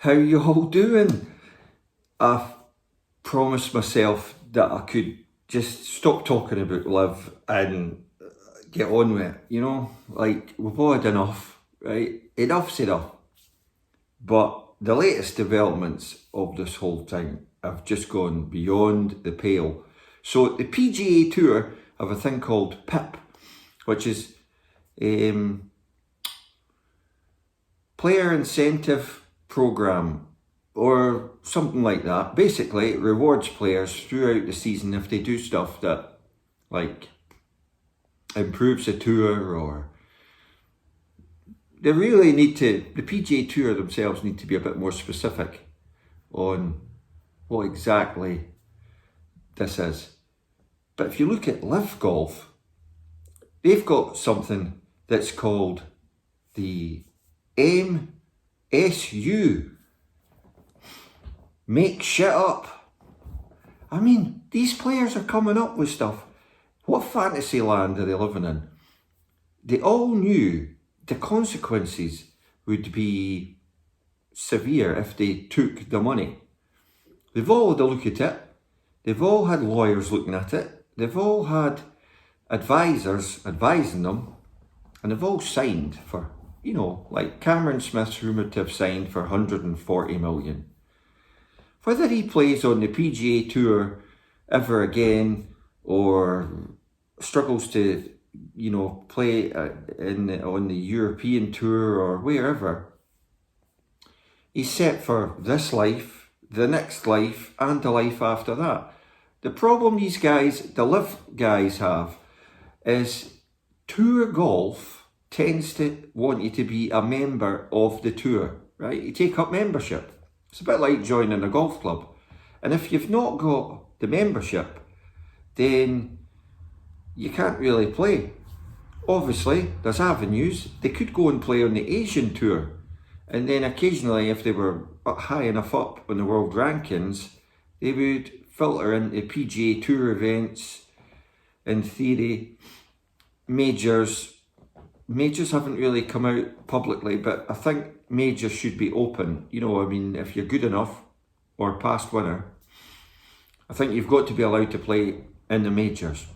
how you all doing? I promised myself that I could just stop talking about LIV and get on with it, you know? Like, we've all had enough, right? Enough's enough. But the latest developments of this whole thing have just gone beyond the pale. So the PGA Tour have a thing called PIP, which is Player Incentive Program or something like that. Basically, it rewards players throughout the season if they do stuff that like improves the tour, or they really need to, the PGA Tour themselves need to be a bit more specific on what exactly this is. But if you look at LIV Golf, they've got something that's called the MSU. Make shit up. I mean, these players are coming up with stuff. What fantasy land are they living in? They all knew the consequences would be severe if they took the money. They've all had a look at it. They've all had lawyers looking at it. They've all had advisors advising them. And they've all signed for, you know, like Cameron Smith's rumoured to have signed for 140 million. Whether he plays on the PGA Tour ever again or struggles to, you know, play on the European Tour or wherever, he's set for this life, the next life, and the life after that. The problem these guys, the LIV guys, have is tour golf tends to want you to be a member of the tour, right? You take up membership. It's a bit like joining a golf club. And if you've not got the membership, then you can't really play. Obviously, there's avenues. They could go and play on the Asian Tour. And then occasionally, if they were high enough up on the world rankings, they would filter into PGA Tour events. In theory, majors haven't really come out publicly, but I think majors should be open. You know, I mean, if you're good enough or past winner, I think you've got to be allowed to play in the majors.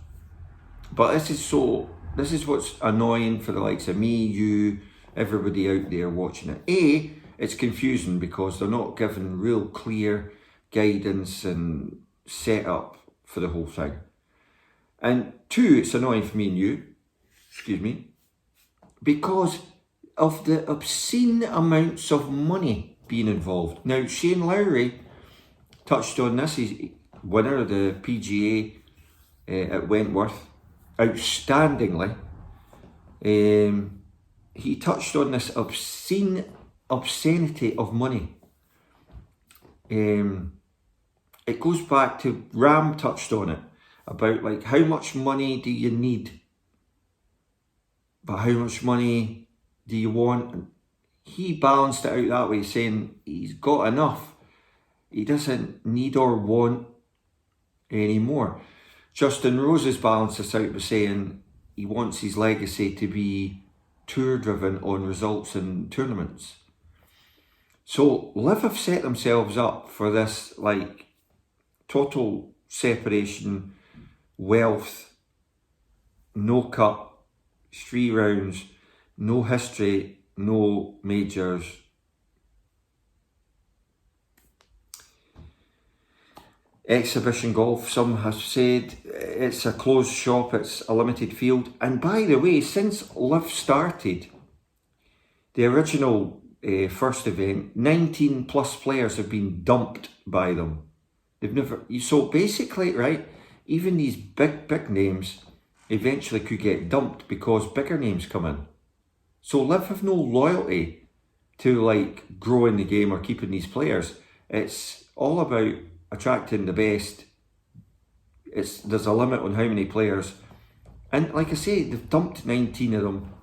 But this is what's annoying for the likes of me, you, everybody out there watching it. A, it's confusing because they're not given real clear guidance and setup for the whole thing. And two, it's annoying for me and you, because of the obscene amounts of money being involved. Now, Shane Lowry touched on this. He's winner of the PGA at Wentworth, outstandingly. He touched on this obscenity of money. It goes back to, Ram touched on it, about like how much money do you need, but how much money do you want? And he balanced it out that way, saying he's got enough. He doesn't need or want any more. Justin Rose balanced this out by saying he wants his legacy to be tour driven on results in tournaments. So LIV have set themselves up for this like total separation, wealth, no cut, 3 rounds, no history, no majors. Exhibition golf, some have said it's a closed shop, it's a limited field. And by the way, since LIV started, the original first event, 19 plus players have been dumped by them. They've never, so basically, right, even these big names eventually could get dumped because bigger names come in. So LIV have no loyalty to like growing the game or keeping these players. It's all about attracting the best. There's a limit on how many players, and like I say, they've dumped 19 of them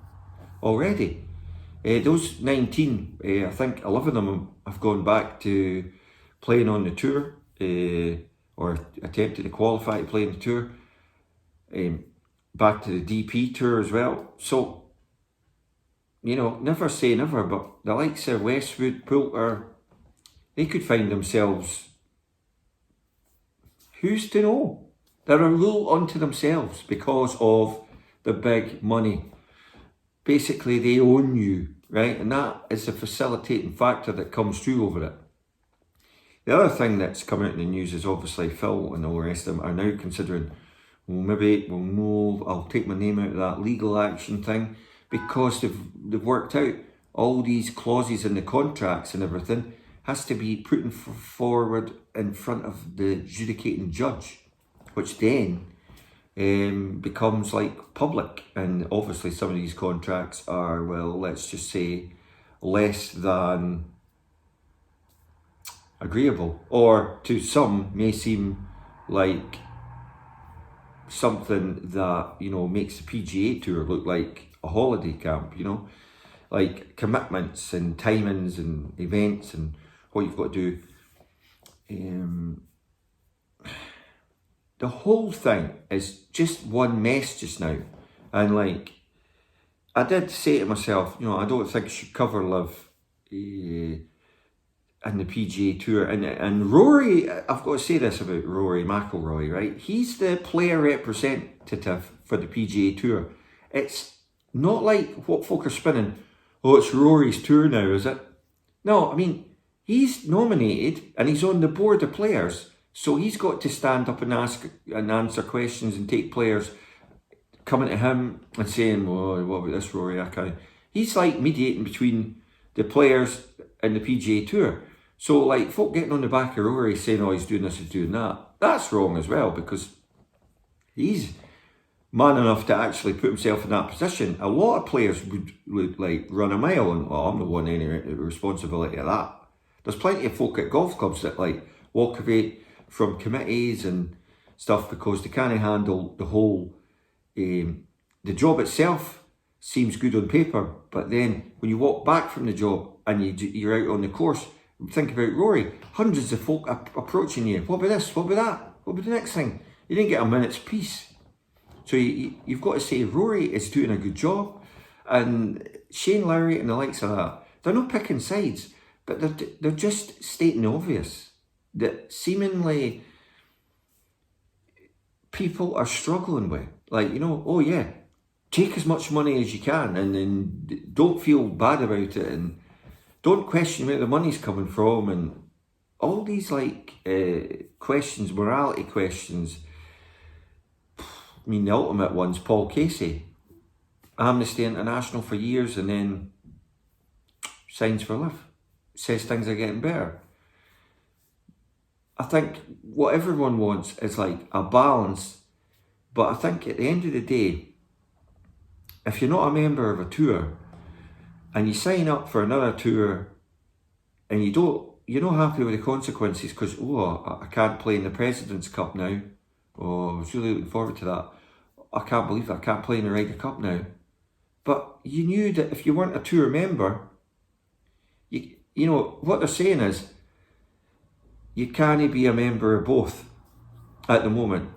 already. Those 19, I think 11 of them have gone back to playing on the tour, or attempting to qualify to play on the tour, back to the DP tour as well. So, you know, never say never, but the likes of Westwood, Poulter, they could find themselves, who's to know? They're a rule unto themselves because of the big money. Basically, they own you, right? And that is a facilitating factor that comes through over it. The other thing that's come out in the news is obviously Phil and all the rest of them are now considering, well, maybe I'll take my name out of that legal action thing, because they've worked out all these clauses in the contracts and everything has to be put forward in front of the adjudicating judge, which then becomes like public. And obviously some of these contracts are, well, let's just say less than agreeable, or to some may seem like something that, you know, makes the PGA Tour look like a holiday camp, you know, like commitments and timings and events and what you've got to do. The whole thing is just one mess just now. And like, I did say to myself, you know, I don't think I should cover LIV and the PGA Tour. And Rory, I've got to say this about Rory McIlroy, right? He's the player representative for the PGA Tour. It's not like what folk are spinning, oh, it's Rory's tour now, is it? No, I mean, he's nominated and he's on the board of players. So he's got to stand up and ask and answer questions and take players coming to him and saying, well, what about this, Rory? I can't. He's like mediating between the players and the PGA Tour. So like folk getting on the back of Rory saying, oh, he's doing this, he's doing that. That's wrong as well, because he's man enough to actually put himself in that position. A lot of players would like run a mile and, oh, I'm not wanting any responsibility of that. There's plenty of folk at golf clubs that like walk away from committees and stuff because they can't handle the whole, the job itself seems good on paper, but then when you walk back from the job and you're out on the course, think about Rory, hundreds of folk approaching you. What about this? What about that? What about the next thing? You didn't get a minute's peace. So you've got to say Rory is doing a good job, and Shane Lowry and the likes of that, they're not picking sides, but they're just stating the obvious that seemingly people are struggling with. Like, you know, oh yeah, take as much money as you can and then don't feel bad about it and don't question where the money's coming from and all these like questions, morality questions. I mean, the ultimate one's Paul Casey, Amnesty International for years, and then signs for LIV, says things are getting better. I think what everyone wants is like a balance, but I think at the end of the day, if you're not a member of a tour and you sign up for another tour and you're not happy with the consequences because, oh, I can't play in the President's Cup now, oh, I was really looking forward to that, I can't believe it, I can't play in the Ryder Cup now. But you knew that if you weren't a tour member, you know, what they're saying is, you can't be a member of both at the moment.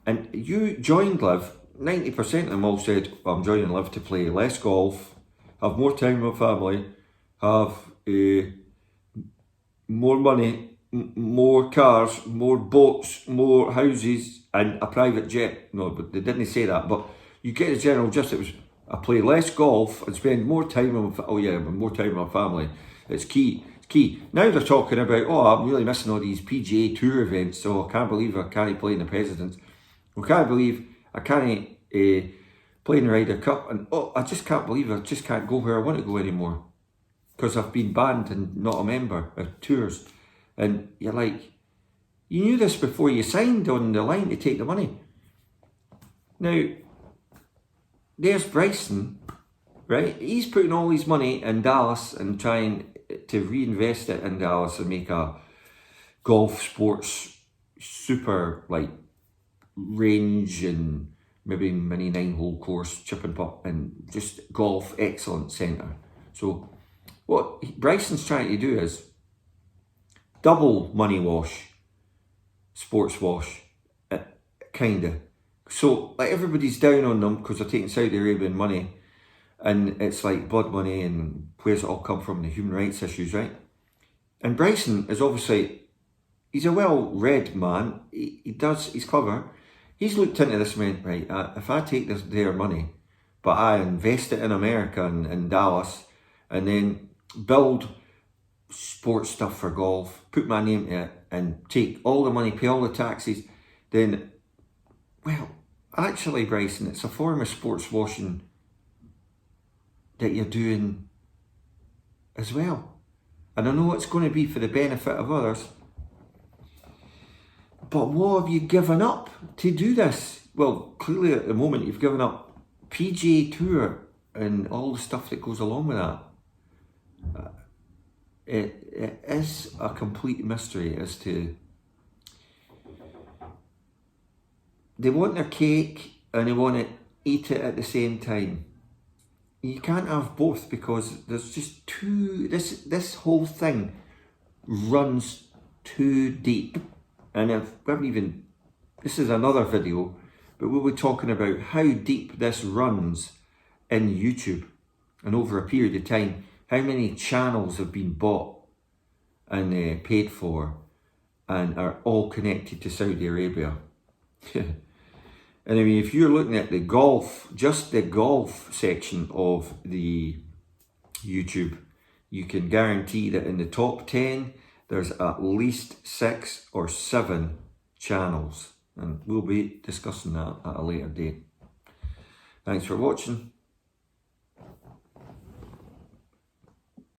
And you joined LIV, 90% of them all said, well, I'm joining LIV to play less golf, have more time with my family, have more money, more cars, more boats, more houses, and a private jet. No, but they didn't say that. But you get the general gist. It was, I play less golf and spend more time with more time with my family. It's key. Now they're talking about, oh, I'm really missing all these PGA Tour events, so I can't believe I can't play in the Presidents. I can't believe I can't play in the Ryder Cup, and oh, I just can't believe I just can't go where I want to go anymore because I've been banned and not a member of tours. And you're like, you knew this before you signed on the line to take the money. Now, there's Bryson, right? He's putting all his money in Dallas and trying to reinvest it in Dallas and make a golf sports super like range and maybe mini 9-hole course, chip and putt, and just golf excellent centre. So what Bryson's trying to do is double money wash, sports wash, kinda. So like everybody's down on them because they're taking Saudi Arabian money, and it's like blood money and where's it all come from, the human rights issues, right? And Bryson is obviously, he's a well-read man. He's clever. He's looked into this and went, right, if I take their money, but I invest it in America and in Dallas, and then build sports stuff for golf, put my name to it, and take all the money, pay all the taxes, then, well, actually, Bryson, it's a form of sports washing that you're doing as well. And I know it's going to be for the benefit of others, but what have you given up to do this? Well, clearly at the moment you've given up PGA Tour and all the stuff that goes along with that. It is a complete mystery as to, they want their cake and they want to eat it at the same time. You can't have both, because there's just this whole thing runs too deep. And if we haven't even, this is another video, but we'll be talking about how deep this runs in YouTube, and over a period of time, how many channels have been bought and paid for and are all connected to Saudi Arabia. And I mean, if you're looking at the golf, just the golf section of the YouTube, you can guarantee that in the top 10, there's at least 6 or 7 channels. And we'll be discussing that at a later date. Thanks for watching.